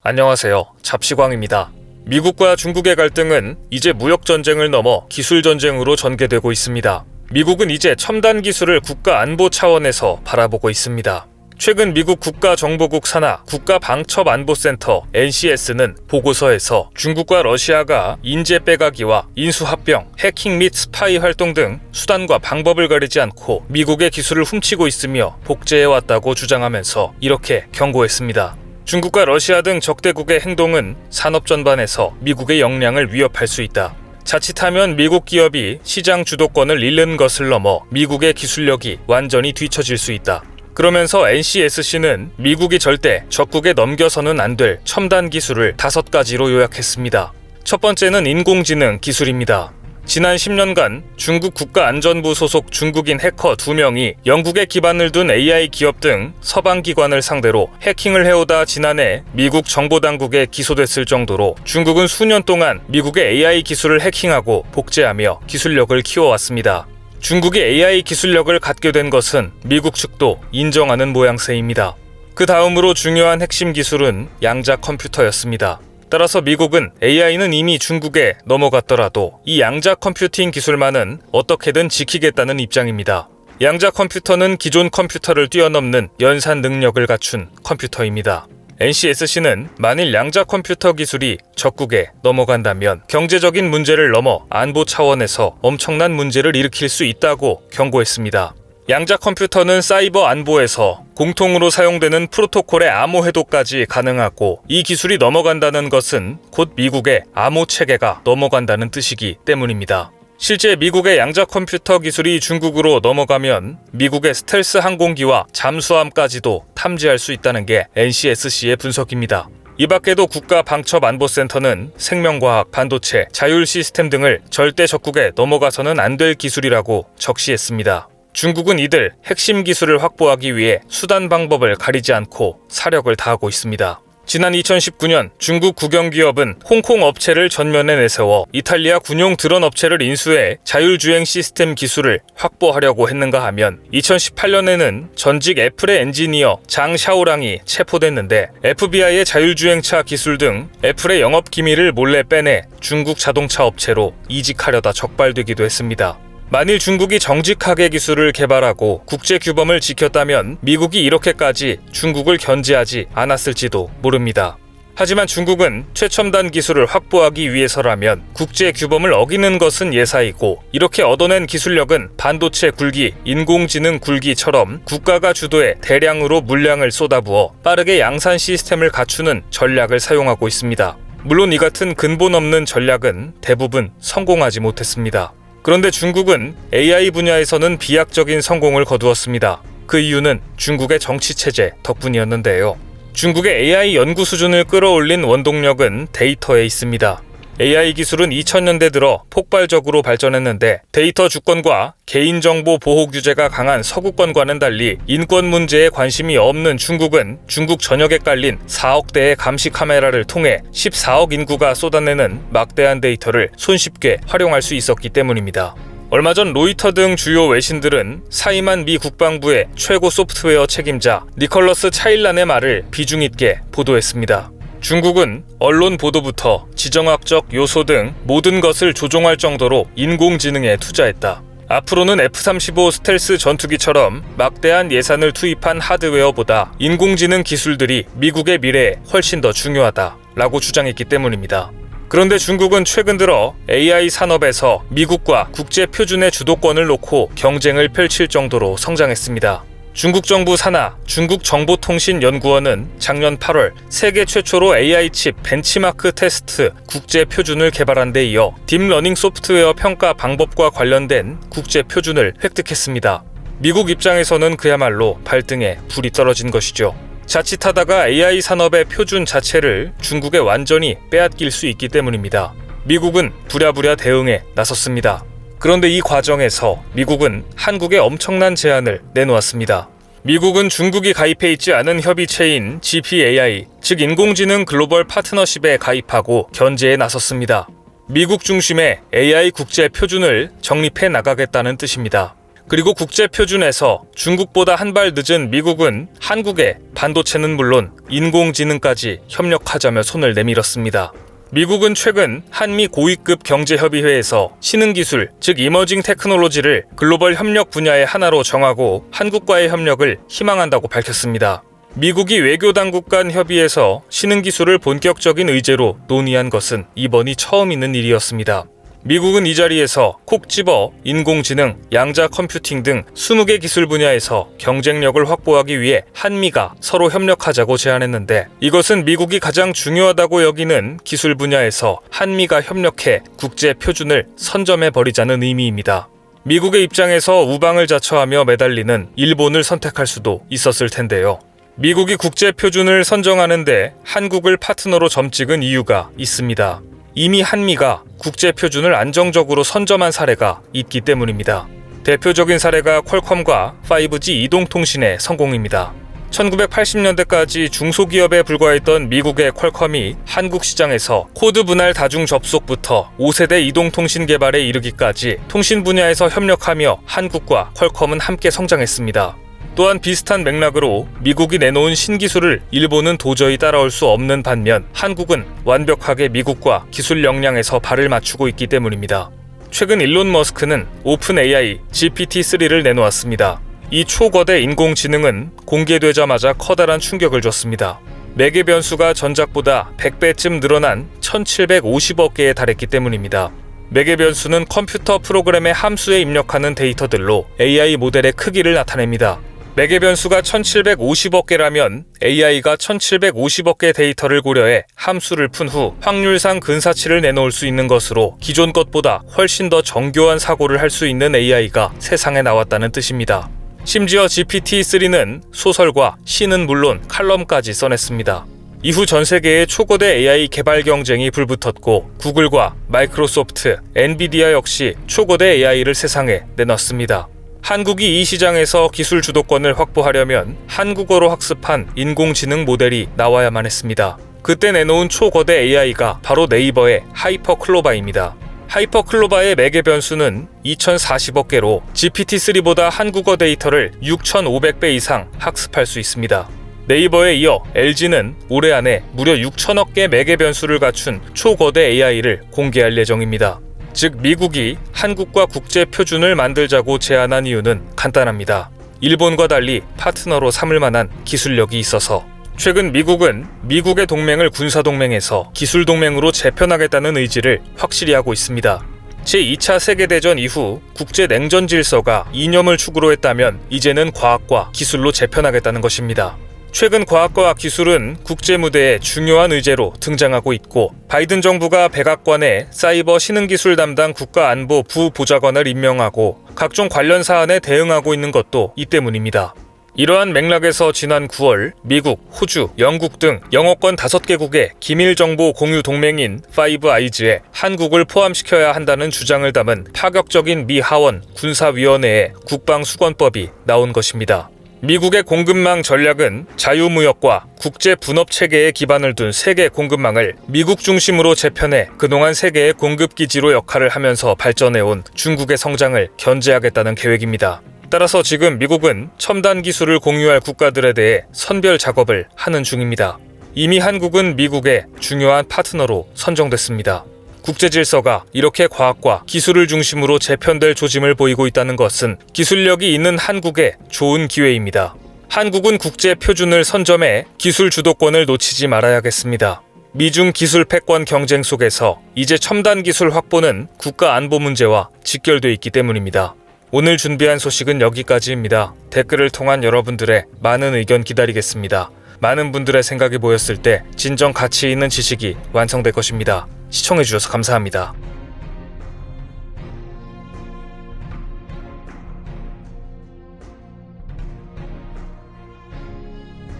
안녕하세요. 잡시광입니다. 미국과 중국의 갈등은 이제 무역전쟁을 넘어 기술전쟁으로 전개되고 있습니다. 미국은 이제 첨단 기술을 국가 안보 차원에서 바라보고 있습니다. 최근 미국 국가정보국 산하 국가방첩안보센터 NCS는 보고서에서 중국과 러시아가 인재 빼가기와 인수합병, 해킹 및 스파이 활동 등 수단과 방법을 가리지 않고 미국의 기술을 훔치고 있으며 복제해왔다고 주장하면서 이렇게 경고했습니다. 중국과 러시아 등 적대국의 행동은 산업 전반에서 미국의 역량을 위협할 수 있다. 자칫하면 미국 기업이 시장 주도권을 잃는 것을 넘어 미국의 기술력이 완전히 뒤처질 수 있다. 그러면서 NCSC는 미국이 절대 적국에 넘겨서는 안 될 첨단 기술을 5가지로 요약했습니다. 첫 번째는 인공지능 기술입니다. 지난 10년간 중국 국가안전부 소속 중국인 해커 2명이 영국에 기반을 둔 AI 기업 등 서방 기관을 상대로 해킹을 해오다 지난해 미국 정보당국에 기소됐을 정도로 중국은 수년 동안 미국의 AI 기술을 해킹하고 복제하며 기술력을 키워왔습니다. 중국이 AI 기술력을 갖게 된 것은 미국 측도 인정하는 모양새입니다. 그 다음으로 중요한 핵심 기술은 양자 컴퓨터였습니다. 따라서 미국은 AI는 이미 중국에 넘어갔더라도 이 양자 컴퓨팅 기술만은 어떻게든 지키겠다는 입장입니다. 양자 컴퓨터는 기존 컴퓨터를 뛰어넘는 연산 능력을 갖춘 컴퓨터입니다. NCSC는 만일 양자 컴퓨터 기술이 적국에 넘어간다면 경제적인 문제를 넘어 안보 차원에서 엄청난 문제를 일으킬 수 있다고 경고했습니다. 양자 컴퓨터는 사이버 안보에서 공통으로 사용되는 프로토콜의 암호 해독까지 가능하고 이 기술이 넘어간다는 것은 곧 미국의 암호 체계가 넘어간다는 뜻이기 때문입니다. 실제 미국의 양자 컴퓨터 기술이 중국으로 넘어가면 미국의 스텔스 항공기와 잠수함까지도 탐지할 수 있다는 게 NCSC의 분석입니다. 이 밖에도 국가방첩안보센터는 생명과학, 반도체, 자율 시스템 등을 절대 적국에 넘어가서는 안 될 기술이라고 적시했습니다. 중국은 이들 핵심 기술을 확보하기 위해 수단 방법을 가리지 않고 사력을 다하고 있습니다. 지난 2019년 중국 국영기업은 홍콩 업체를 전면에 내세워 이탈리아 군용 드론 업체를 인수해 자율주행 시스템 기술을 확보하려고 했는가 하면 2018년에는 전직 애플의 엔지니어 장 샤오랑이 체포됐는데 FBI의 자율주행차 기술 등 애플의 영업 기밀을 몰래 빼내 중국 자동차 업체로 이직하려다 적발되기도 했습니다. 만일 중국이 정직하게 기술을 개발하고 국제 규범을 지켰다면 미국이 이렇게까지 중국을 견제하지 않았을지도 모릅니다. 하지만 중국은 최첨단 기술을 확보하기 위해서라면 국제 규범을 어기는 것은 예사이고 이렇게 얻어낸 기술력은 반도체 굴기, 인공지능 굴기처럼 국가가 주도해 대량으로 물량을 쏟아부어 빠르게 양산 시스템을 갖추는 전략을 사용하고 있습니다. 물론 이 같은 근본 없는 전략은 대부분 성공하지 못했습니다. 그런데 중국은 AI 분야에서는 비약적인 성공을 거두었습니다. 그 이유는 중국의 정치체제 덕분이었는데요. 중국의 AI 연구 수준을 끌어올린 원동력은 데이터에 있습니다. AI 기술은 2000년대 들어 폭발적으로 발전했는데 데이터 주권과 개인정보 보호 규제가 강한 서구권과는 달리 인권 문제에 관심이 없는 중국은 중국 전역에 깔린 4억 대의 감시 카메라를 통해 14억 인구가 쏟아내는 막대한 데이터를 손쉽게 활용할 수 있었기 때문입니다. 얼마 전 로이터 등 주요 외신들은 사임한 미 국방부의 최고 소프트웨어 책임자 니콜러스 차일란의 말을 비중 있게 보도했습니다. 중국은 언론 보도부터 지정학적 요소 등 모든 것을 조종할 정도로 인공지능에 투자했다. 앞으로는 F-35 스텔스 전투기처럼 막대한 예산을 투입한 하드웨어보다 인공지능 기술들이 미국의 미래에 훨씬 더 중요하다 라고 주장했기 때문입니다. 그런데 중국은 최근 들어 AI 산업에서 미국과 국제 표준의 주도권을 놓고 경쟁을 펼칠 정도로 성장했습니다. 중국 정부 산하 중국정보통신연구원은 작년 8월 세계 최초로 AI 칩 벤치마크 테스트 국제 표준을 개발한 데 이어 딥러닝 소프트웨어 평가 방법과 관련된 국제 표준을 획득했습니다. 미국 입장에서는 그야말로 발등에 불이 떨어진 것이죠. 자칫하다가 AI 산업의 표준 자체를 중국에 완전히 빼앗길 수 있기 때문입니다. 미국은 부랴부랴 대응에 나섰습니다. 그런데 이 과정에서 미국은 한국에 엄청난 제안을 내놓았습니다. 미국은 중국이 가입해 있지 않은 협의체인 GPAI, 즉 인공지능 글로벌 파트너십에 가입하고 견제에 나섰습니다. 미국 중심의 AI 국제 표준을 정립해 나가겠다는 뜻입니다. 그리고 국제 표준에서 중국보다 한 발 늦은 미국은 한국에 반도체는 물론 인공지능까지 협력하자며 손을 내밀었습니다. 미국은 최근 한미 고위급 경제협의회에서 신흥기술, 즉 이머징 테크놀로지를 글로벌 협력 분야의 하나로 정하고 한국과의 협력을 희망한다고 밝혔습니다. 미국이 외교당국 간 협의에서 신흥기술을 본격적인 의제로 논의한 것은 이번이 처음 있는 일이었습니다. 미국은 이 자리에서 콕 집어 인공지능, 양자 컴퓨팅 등 20개 기술 분야에서 경쟁력을 확보하기 위해 한미가 서로 협력하자고 제안했는데 이것은 미국이 가장 중요하다고 여기는 기술 분야에서 한미가 협력해 국제 표준을 선점해버리자는 의미입니다. 미국의 입장에서 우방을 자처하며 매달리는 일본을 선택할 수도 있었을 텐데요. 미국이 국제 표준을 선정하는데 한국을 파트너로 점찍은 이유가 있습니다. 이미 한미가 국제 표준을 안정적으로 선점한 사례가 있기 때문입니다. 대표적인 사례가 퀄컴과 5G 이동통신의 성공입니다. 1980년대까지 중소기업에 불과했던 미국의 퀄컴이 한국 시장에서 코드 분할 다중 접속부터 5세대 이동통신 개발에 이르기까지 통신 분야에서 협력하며 한국과 퀄컴은 함께 성장했습니다. 또한 비슷한 맥락으로 미국이 내놓은 신기술을 일본은 도저히 따라올 수 없는 반면 한국은 완벽하게 미국과 기술 역량에서 발을 맞추고 있기 때문입니다. 최근 일론 머스크는 오픈 AI GPT-3를 내놓았습니다. 이 초거대 인공지능은 공개되자마자 커다란 충격을 줬습니다. 매개 변수가 전작보다 100배쯤 늘어난 1750억 개에 달했기 때문입니다. 매개 변수는 컴퓨터 프로그램의 함수에 입력하는 데이터들로 AI 모델의 크기를 나타냅니다. 매개 변수가 1750억 개라면 AI가 1750억 개 데이터를 고려해 함수를 푼 후 확률상 근사치를 내놓을 수 있는 것으로 기존 것보다 훨씬 더 정교한 사고를 할 수 있는 AI가 세상에 나왔다는 뜻입니다. 심지어 GPT-3는 소설과 시는 물론 칼럼까지 써냈습니다. 이후 전 세계의 초거대 AI 개발 경쟁이 불붙었고 구글과 마이크로소프트, 엔비디아 역시 초거대 AI를 세상에 내놨습니다. 한국이 이 시장에서 기술 주도권을 확보하려면 한국어로 학습한 인공지능 모델이 나와야만 했습니다. 그때 내놓은 초거대 AI가 바로 네이버의 하이퍼클로바입니다. 하이퍼클로바의 매개 변수는 2040억 개로 GPT-3보다 한국어 데이터를 6,500배 이상 학습할 수 있습니다. 네이버에 이어 LG는 올해 안에 무려 6천억 개 매개 변수를 갖춘 초거대 AI를 공개할 예정입니다. 즉 미국이 한국과 국제 표준을 만들자고 제안한 이유는 간단합니다. 일본과 달리 파트너로 삼을 만한 기술력이 있어서. 최근 미국은 미국의 동맹을 군사동맹에서 기술동맹으로 재편하겠다는 의지를 확실히 하고 있습니다. 제2차 세계대전 이후 국제 냉전 질서가 이념을 축으로 했다면 이제는 과학과 기술로 재편하겠다는 것입니다. 최근 과학과 기술은 국제 무대에 중요한 의제로 등장하고 있고 바이든 정부가 백악관에 사이버 신흥기술 담당 국가안보 부보좌관을 임명하고 각종 관련 사안에 대응하고 있는 것도 이 때문입니다. 이러한 맥락에서 지난 9월 미국, 호주, 영국 등 영어권 5개국의 기밀정보 공유 동맹인 파이브 아이즈에 한국을 포함시켜야 한다는 주장을 담은 파격적인 미 하원 군사위원회의 국방수권법이 나온 것입니다. 미국의 공급망 전략은 자유무역과 국제 분업체계에 기반을 둔 세계 공급망을 미국 중심으로 재편해 그동안 세계의 공급기지로 역할을 하면서 발전해온 중국의 성장을 견제하겠다는 계획입니다. 따라서 지금 미국은 첨단 기술을 공유할 국가들에 대해 선별 작업을 하는 중입니다. 이미 한국은 미국의 중요한 파트너로 선정됐습니다. 국제 질서가 이렇게 과학과 기술을 중심으로 재편될 조짐을 보이고 있다는 것은 기술력이 있는 한국의 좋은 기회입니다. 한국은 국제 표준을 선점해 기술 주도권을 놓치지 말아야겠습니다. 미중 기술 패권 경쟁 속에서 이제 첨단 기술 확보는 국가 안보 문제와 직결돼 있기 때문입니다. 오늘 준비한 소식은 여기까지입니다. 댓글을 통한 여러분들의 많은 의견 기다리겠습니다. 많은 분들의 생각이 모였을 때 진정 가치 있는 지식이 완성될 것입니다. 시청해주셔서 감사합니다.